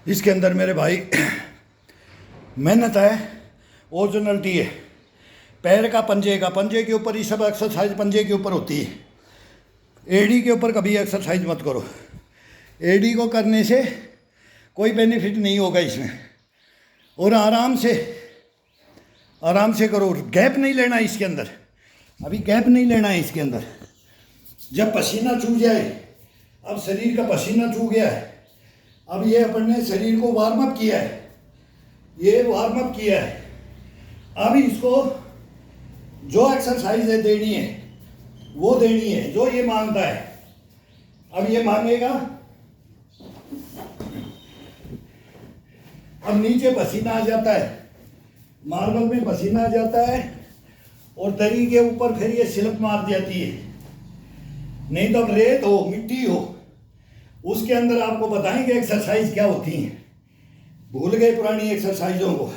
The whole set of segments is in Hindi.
इसके अंदर मेरे भाई मेहनत है, ओरिजिनलिटी है। पैर का पंजे के ऊपर ये सब एक्सरसाइज पंजे के ऊपर होती है। एडी के ऊपर कभी एक्सरसाइज मत करो। एडी को करने से कोई बेनिफिट नहीं होगा इसमें। और आराम से करो। गैप नहीं लेना है इसके अंदर, अभी गैप नहीं लेना है इसके अंदर। जब पसीना चूह जाए, अब शरीर का पसीना चूह गया है, अब ये अपन ने शरीर को वार्म अप किया है, ये वार्म अप किया है। अब इसको जो एक्सरसाइज है देनी है वो देनी है जो ये मांगता है। अब ये मांगेगा, अब नीचे पसीना आ जाता है, मार्बल में पसीना आ जाता है और दरी के ऊपर फिर ये स्लिप मार जाती है। नहीं तो अब रेत हो, मिट्टी हो, उसके अंदर आपको बताएंगे एक्सरसाइज क्या होती है। भूल गए पुरानी एक्सरसाइजों को।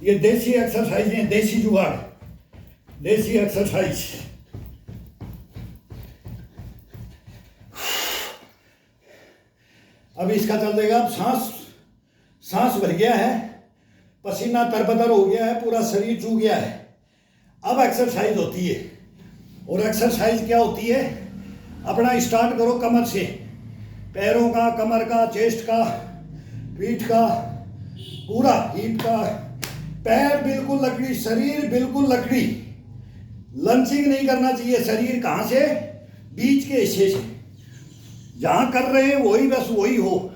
ये देसी एक्सरसाइज है, देसी जुगाड़, देसी एक्सरसाइज। अब इसका चल देगा। अब सांस भर गया है, पसीना तरबतर हो गया है, पूरा शरीर चूह गया है। अब एक्सरसाइज होती है। और एक्सरसाइज क्या होती है? अपना स्टार्ट करो कमर से, पैरों का, कमर का, चेस्ट का, पीठ का, पूरा हिप का। पैर बिल्कुल लकड़ी, शरीर बिल्कुल लकड़ी। लंचिंग नहीं करना चाहिए। शरीर कहाँ से? बीच के हिस्से से। जहाँ कर रहे हैं वही बस वही हो।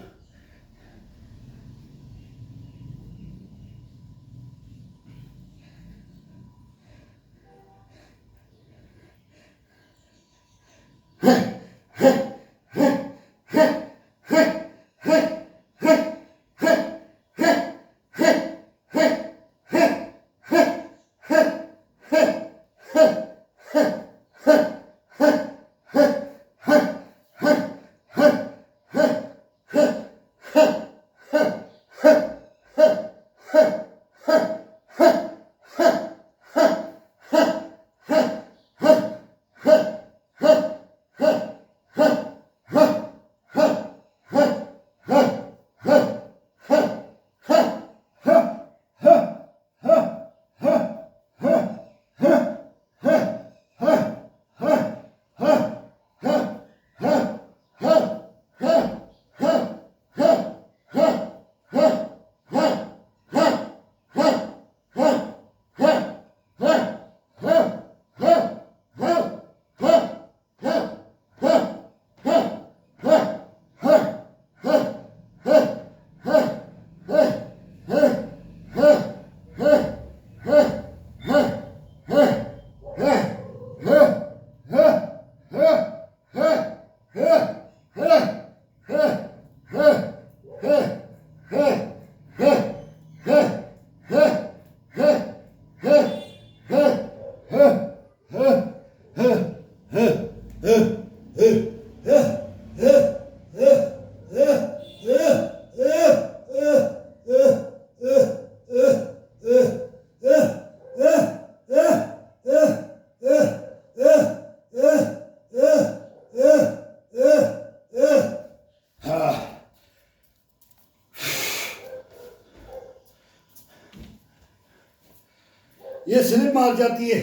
ये स्लिप मार जाती है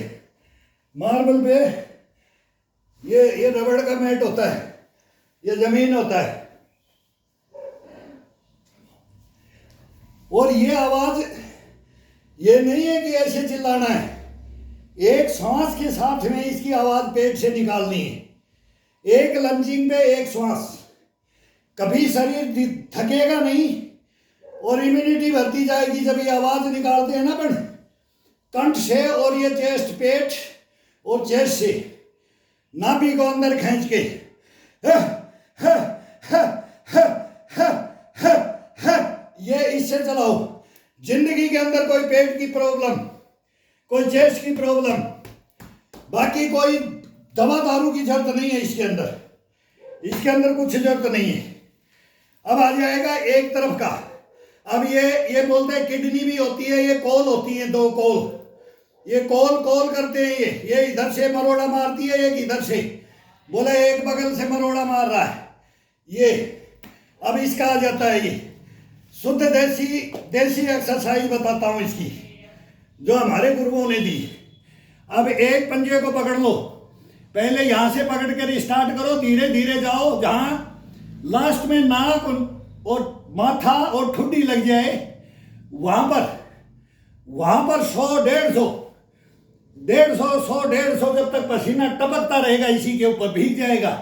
मार्बल पे। ये रबड़ का मैट होता है, ये जमीन होता है। और ये आवाज ये नहीं है कि ऐसे चिल्लाना है, एक सांस के साथ में इसकी आवाज पेट से निकालनी है। एक लंचिंग पे एक सांस। कभी शरीर थकेगा नहीं और इम्यूनिटी बढ़ती जाएगी जब ये आवाज निकालते हैं ना अपन कंठ से। और ये चेस्ट, पेट और चेस्ट से नाभि को अंदर खींच के ये इससे चलाओ। जिंदगी के अंदर कोई पेट की प्रॉब्लम, कोई चेस्ट की प्रॉब्लम, बाकी कोई दवा दारू की जरूरत नहीं है इसके अंदर कुछ जरूरत नहीं है। अब आ जाएगा एक तरफ का। अब ये बोलते हैं किडनी भी होती है, ये कॉल होती है, दो कॉल। ये कॉल करते हैं। ये इधर से मरोड़ा मारती है, एक इधर से। बोले एक बगल से मरोड़ा मार रहा है ये। अब इसका आ जाता है ये शुद्ध देसी देसी एक्सरसाइज बताता हूं इसकी, जो हमारे गुरुओं ने दी। अब एक पंजे को पकड़ लो, पहले यहां से पकड़ कर स्टार्ट करो, धीरे धीरे जाओ, जहां लास्ट में नाक और माथा और ठुड्डी लग जाए वहां पर 100 150 जब तक पसीना टपकता रहेगा इसी के ऊपर भीग जाएगा।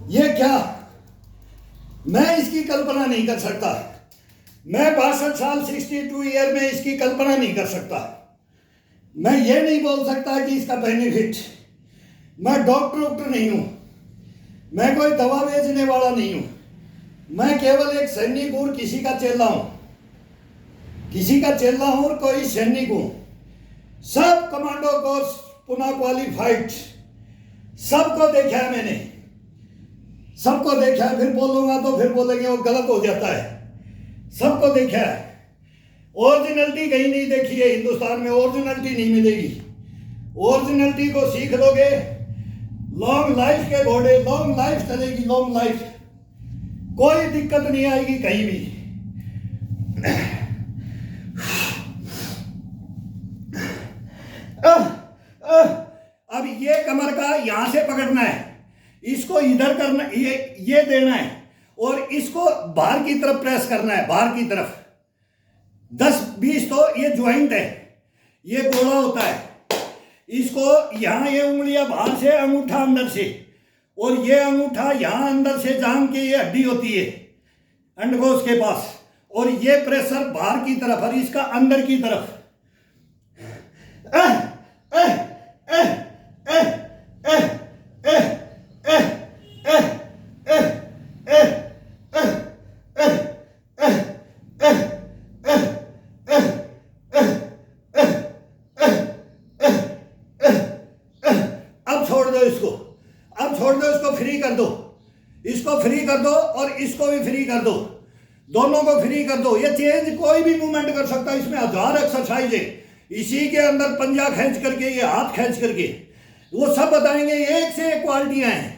ये क्या, मैं इसकी कल्पना नहीं कर सकता। मैं 62 साल 62 ईयर में इसकी कल्पना नहीं कर सकता। मैं ये नहीं बोल सकता कि इसका बेनिफिट, मैं डॉक्टर नहीं हूं, मैं कोई दवा बेचने वाला नहीं हूं, मैं केवल एक सैनिक हूं, किसी का चेला हूं, किसी का चेला हूं और कोई सैनिक हूं। सब कमांडो कोर्स पुनः क्वालिफाइड, सबको देखा है मैंने, सबको देखा है। फिर बोलूंगा तो फिर बोलेंगे वो गलत हो जाता है। सबको देखा है, ओरिजिनलिटी कहीं नहीं देखी है। हिंदुस्तान में ओरिजिनलिटी नहीं मिलेगी। ओरिजिनलिटी को सीख लोगे, लॉन्ग लाइफ के घोड़े, लॉन्ग लाइफ चलेगी, लॉन्ग लाइफ, कोई दिक्कत नहीं आएगी कहीं भी। अब ये कमर का यहां से पकड़ना है, इसको इधर करना, ये देना है और इसको बाहर की तरफ प्रेस करना है, बाहर की तरफ 10-20। तो ये ज्वाइंट है, ये गोला होता है। इसको यहां ये उंगलियां बाहर से, अंगूठा अंदर से, और ये अंगूठा यहां अंदर से जांग के ये हड्डी होती है अंडकोश के पास, और ये प्रेशर बाहर की तरफ और इसका अंदर की तरफ। अब छोड़ दो इसको, अब छोड़ दो इसको, फ्री कर दो, इसको फ्री कर दो और इसको भी फ्री कर दो, दोनों को फ्री कर दो। ये चेंज कोई भी मूवमेंट कर सकता है, इसमें 1000 एक्सरसाइज है। इसी के अंदर पंजा खींच करके, ये हाथ खींच करके, वो सब बताएंगे, एक से एक क्वालिटियां हैं।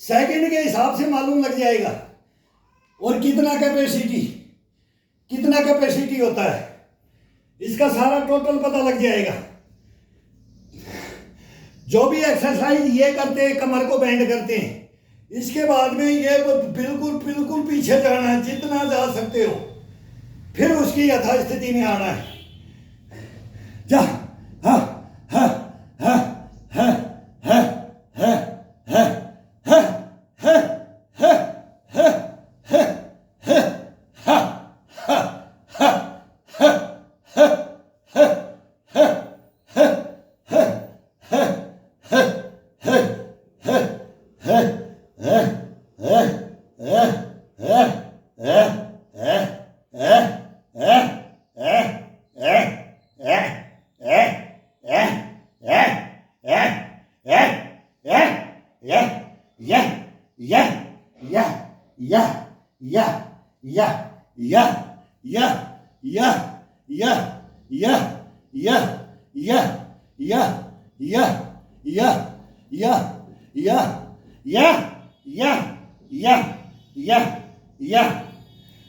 सेकंड के हिसाब से मालूम लग जाएगा। और कितना कैपेसिटी होता है, इसका सारा टोटल पता लग जाएगा। जो भी एक्सरसाइज ये करते हैं, कमर को बेंड करते हैं, इसके बाद में ये बिल्कुल पीछे जाना है जितना जा सकते हो, फिर उसकी यथास्थिति में आना है। जा हा हा हा हा हा हा हा हा हा हा हा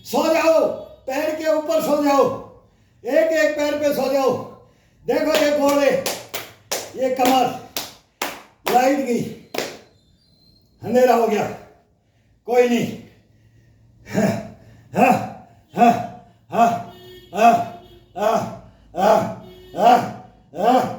सो जाओ, पैर के ऊपर सो जाओ, एक एक पैर पे सो जाओ। देखो ये घोड़े, ये कमर, लाइट गई, अंधेरा हो गया, कोई नहीं। हा हा हा हा हा हा हा हा हा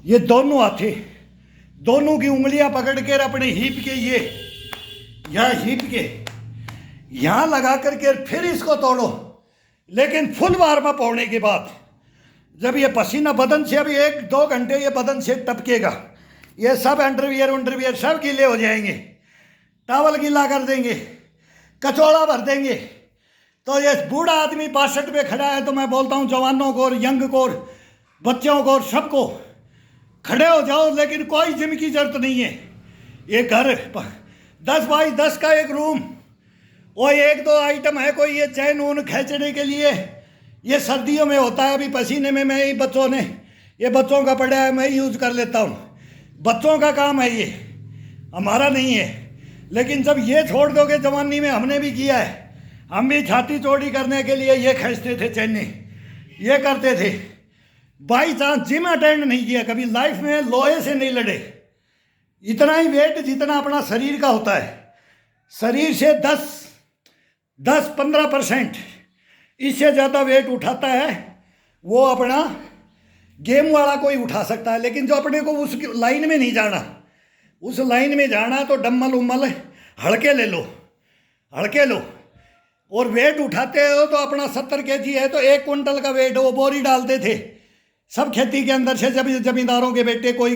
ये दोनों हाथी, दोनों की उंगलियां पकड़ कर अपने हिप के ये यहाँ हिप के यहाँ लगा करके फिर इसको तोड़ो। लेकिन फुल बार में पौड़ने के बाद जब ये पसीना बदन से अभी 1-2 घंटे ये बदन से टपकेगा, ये सब अंडरवियर सब गीले हो जाएंगे, टावल गीला कर देंगे, कचौड़ा भर देंगे। तो ये बूढ़ा आदमी 62 पे खड़ा है, तो मैं बोलता हूँ जवानों को और यंग को और बच्चों को और सबको, खड़े हो जाओ। लेकिन कोई जिम की जरूरत नहीं है। ये घर 10 बाई 10 का एक रूम, वो 1-2 आइटम है, कोई ये चैन ऊन खींचने के लिए, ये सर्दियों में होता है। अभी पसीने में मैं ही बच्चों ने, ये बच्चों का पड़ा है, मैं यूज़ कर लेता हूँ। बच्चों का काम है ये, हमारा नहीं है। लेकिन जब ये छोड़ दोगे, जवानी में हमने भी किया है, हम भी छाती चौड़ी करने के लिए ये खींचते थे चैनी, ये करते थे। बाई चांस जिम अटेंड नहीं किया कभी लाइफ में, लोहे से नहीं लड़े। इतना ही वेट जितना अपना शरीर का होता है, शरीर से 10-15% इससे ज़्यादा वेट उठाता है वो अपना गेम वाला कोई उठा सकता है। लेकिन जो अपने को उस लाइन में नहीं जाना, उस लाइन में जाना तो डम्बल उम्बल हल्के ले लो, हल्के लो। और वेट उठाते हो तो अपना 70 kg है तो 1 क्विंटल का वेट वो बोरी डालते थे सब खेती के अंदर से। जब जमींदारों के बेटे कोई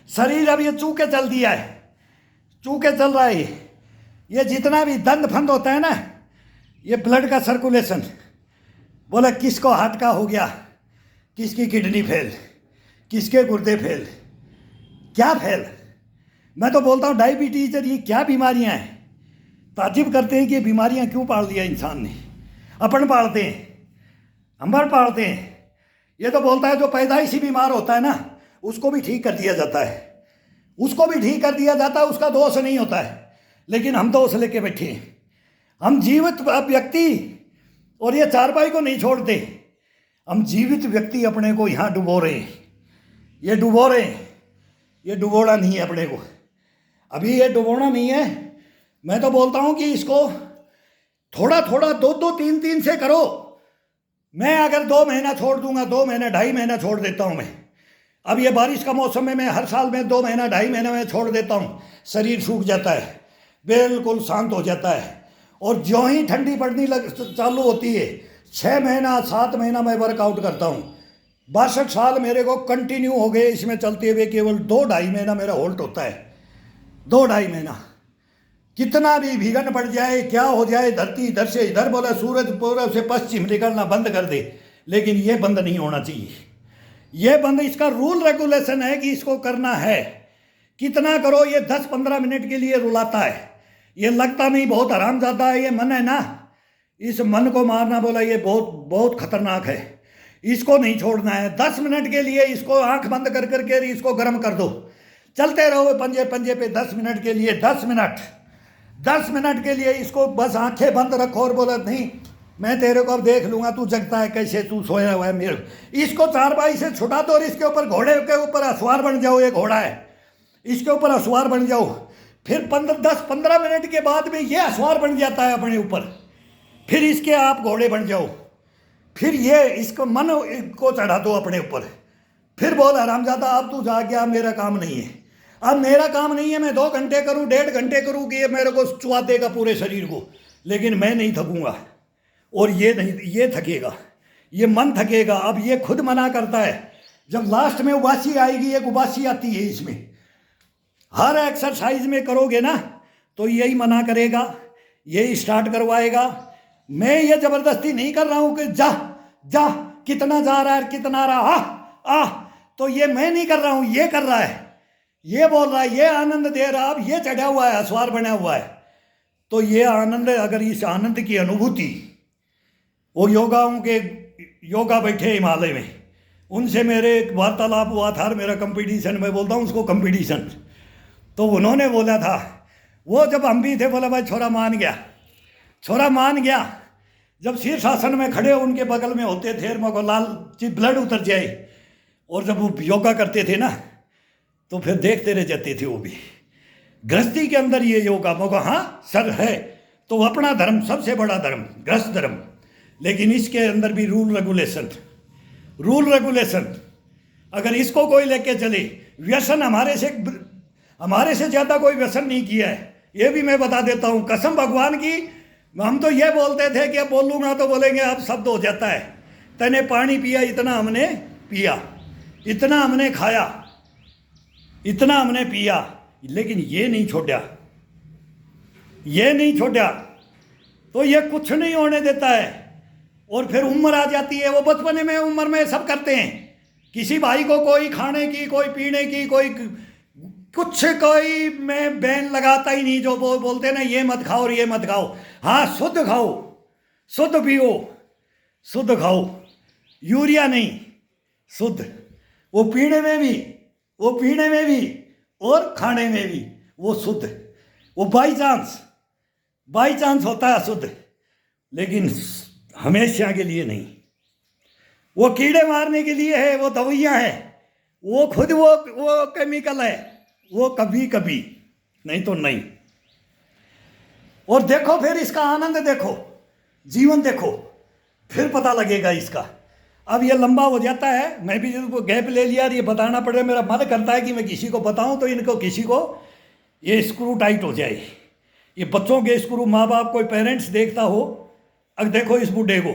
शरीर अब ये चूके चल दिया है, चूके चल रहा है। ये जितना भी दंड फंद होता है ना, ये ब्लड का सर्कुलेशन, बोला किसको हार्ट का हो गया, किसकी किडनी फेल, किसके गुर्दे फेल, क्या फेल। मैं तो बोलता हूँ डायबिटीज ये क्या बीमारियाँ हैं। ताज्जुब करते हैं कि ये बीमारियाँ क्यों पाल दिया इंसान ने। अपन पालते हैं, हम पालते हैं। ये तो बोलता है जो पैदाइशी बीमार होता है ना, उसको भी ठीक कर दिया जाता है, उसको भी ठीक कर दिया जाता है, उसका दोष नहीं होता है। लेकिन हम दोष लेके बैठे हैं। हम जीवित व्यक्ति और ये चारपाई को नहीं छोड़ते, हम जीवित व्यक्ति अपने को यहाँ डुबो रहे हैं। ये डुबो रहे हैं, ये डुबोना नहीं है अपने को, अभी ये डुबोना नहीं है। मैं तो बोलता हूँ कि इसको थोड़ा थोड़ा 2-2, 3-3 से करो। मैं अगर 2 महीना छोड़ दूंगा, 2 महीना 2.5 महीना छोड़ देता हूँ मैं। अब ये बारिश का मौसम में मैं हर साल में 2 महीना 2.5 महीना में छोड़ देता हूँ, शरीर सूख जाता है, बिल्कुल शांत हो जाता है। और जो ही ठंडी पड़नी चालू होती है, 6 महीना 7 महीना मैं वर्कआउट करता हूँ। 62 साल मेरे को कंटिन्यू हो गए इसमें चलते हुए, केवल 2-2.5 महीना मेरा होल्ट होता है, 2-2.5 महीना। कितना भी विघन पड़ जाए, क्या हो जाए, धरती इधर से इधर बोला, सूरज पूरब से पश्चिम निकलना बंद कर दे, लेकिन ये बंद नहीं होना चाहिए। ये बंद, इसका रूल रेगुलेशन है कि इसको करना है। कितना करो, ये 10-15 मिनट के लिए रुलाता है। ये लगता नहीं बहुत हरामजादा है ये मन है ना, इस मन को मारना बोला ये बहुत बहुत खतरनाक है। इसको नहीं छोड़ना है। 10 मिनट के लिए इसको आंख बंद कर करके इसको गर्म कर दो, चलते रहो पंजे पंजे पे 10 मिनट के लिए। 10 मिनट के लिए इसको बस आंखें बंद रखो और बोला नहीं मैं तेरे को अब देख लूंगा, तू जगता है कैसे, तू सोया हुआ है मेरे। इसको चारपाई से छुटा दो और इसके ऊपर, घोड़े के ऊपर असवार बन जाओ। ये घोड़ा है, इसके ऊपर असवार बन जाओ। फिर 10-15 मिनट के बाद में ये असवार बन जाता है अपने ऊपर, फिर इसके आप घोड़े बन जाओ। फिर ये इसको मन को चढ़ा दो अपने ऊपर। फिर बोल हरामजादा अब तू जा गया, मेरा काम नहीं है, अब मेरा काम नहीं है। मैं 2 घंटे करूँ, 1.5 घंटे करूँ कि ये मेरे को चुआ देगा पूरे शरीर को, लेकिन मैं नहीं थकूंगा। और ये नहीं, ये थकेगा, ये मन थकेगा। अब ये खुद मना करता है। जब लास्ट में उबासी आएगी, एक उबासी आती है इसमें, हर एक्सरसाइज में करोगे ना तो यही मना करेगा, यही स्टार्ट करवाएगा। मैं ये जबरदस्ती नहीं कर रहा हूं कि जा जा, कितना जा रहा है, कितना रहा, आ तो ये मैं नहीं कर रहा हूं, ये कर रहा है, ये बोल रहा है, ये आनंद दे रहा है। अब ये चढ़ा हुआ है, असवार बना हुआ है, तो ये आनंद, अगर इस आनंद की अनुभूति, वो योगा बैठे हिमालय में, उनसे मेरे एक वार्तालाप हुआ था, मेरा कंपटीशन, मैं बोलता हूँ उसको कंपटीशन। तो उन्होंने बोला था, वो जब हम भी थे, बोला भाई छोरा मान गया, छोरा मान गया। जब शीर्षासन में खड़े उनके बगल में होते थे, मेरे को लाल ब्लड उतर जाए। और जब वो योगा करते थे ना, तो फिर देखते रह जाते थे वो भी। गृहस्थी के अंदर ये योगा, मौका हाँ सर है, तो अपना धर्म सबसे बड़ा धर्म, गृहस्थ धर्म, लेकिन इसके अंदर भी रूल रेगुलेशन। अगर इसको कोई लेके चले, व्यसन हमारे से ज़्यादा कोई व्यसन नहीं किया है, ये भी मैं बता देता हूँ कसम भगवान की। हम तो ये बोलते थे कि अब बोलूँगा तो बोलेंगे अब शब्द हो जाता है। तने पानी पिया, इतना हमने पिया, इतना हमने खाया, इतना हमने पिया, लेकिन ये नहीं छोड़ा, तो ये कुछ नहीं होने देता है। और फिर उम्र आ जाती है, वो बचपन में उम्र में सब करते हैं। किसी भाई को कोई खाने की, कोई पीने की, कोई मैं बैन लगाता ही नहीं। जो बोलते ना ये मत खाओ और ये मत खाओ, हाँ शुद्ध खाओ, शुद्ध पियो, शुद्ध खाओ, यूरिया नहीं, शुद्ध। वो पीने में भी और खाने में भी वो शुद्ध। वो बाई चांस होता है शुद्ध, लेकिन हमेशा के लिए नहीं। वो कीड़े मारने के लिए है, वो दवाइयाँ हैं, वो खुद वो केमिकल है, वो कभी नहीं तो नहीं। और देखो फिर इसका आनंद देखो, जीवन देखो, फिर पता लगेगा इसका। अब ये लंबा हो जाता है, मैं भी इसको गैप ले लिया, ये बताना पड़े। मेरा मन करता है कि मैं किसी को बताऊं तो इनको किसी को ये स्क्रू टाइट हो जाए। ये बच्चों के स्क्रू, माँ बाप कोई पेरेंट्स देखता हो, अब देखो इस बूढ़े को,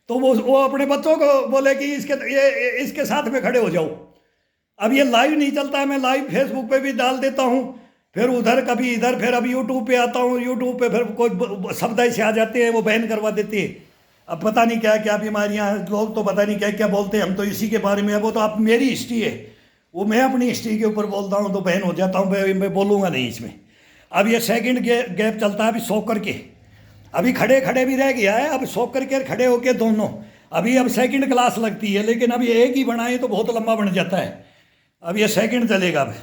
तो वो अपने बच्चों को बोले कि इसके साथ में खड़े हो जाओ। अब ये लाइव नहीं चलता है, मैं लाइव फेसबुक पे भी डाल देता हूँ, फिर उधर कभी इधर, फिर अब यूट्यूब पे आता हूँ, यूट्यूब पे फिर कोई शब्द ऐसे आ जाते हैं वो बैन करवा देते हैं। अब पता नहीं क्या क्या बीमारियां हैं, लोग तो पता नहीं क्या क्या बोलते हैं, हम तो इसी के बारे में, वो तो आप मेरी हिस्ट्री है, वो मैं अपनी हिस्ट्री के ऊपर बोलता हूँ तो बैन हो जाता हूँ, मैं बोलूँगा नहीं इसमें। अब ये सेकंड गैप चलता है अभी सो करके, अभी खड़े खड़े भी रह गया है, अब सो करके खड़े होके दोनों, अभी अब सेकंड क्लास लगती है, लेकिन अभी एक ही बनाए तो बहुत लंबा बन जाता है, अब ये सेकंड चलेगा अब।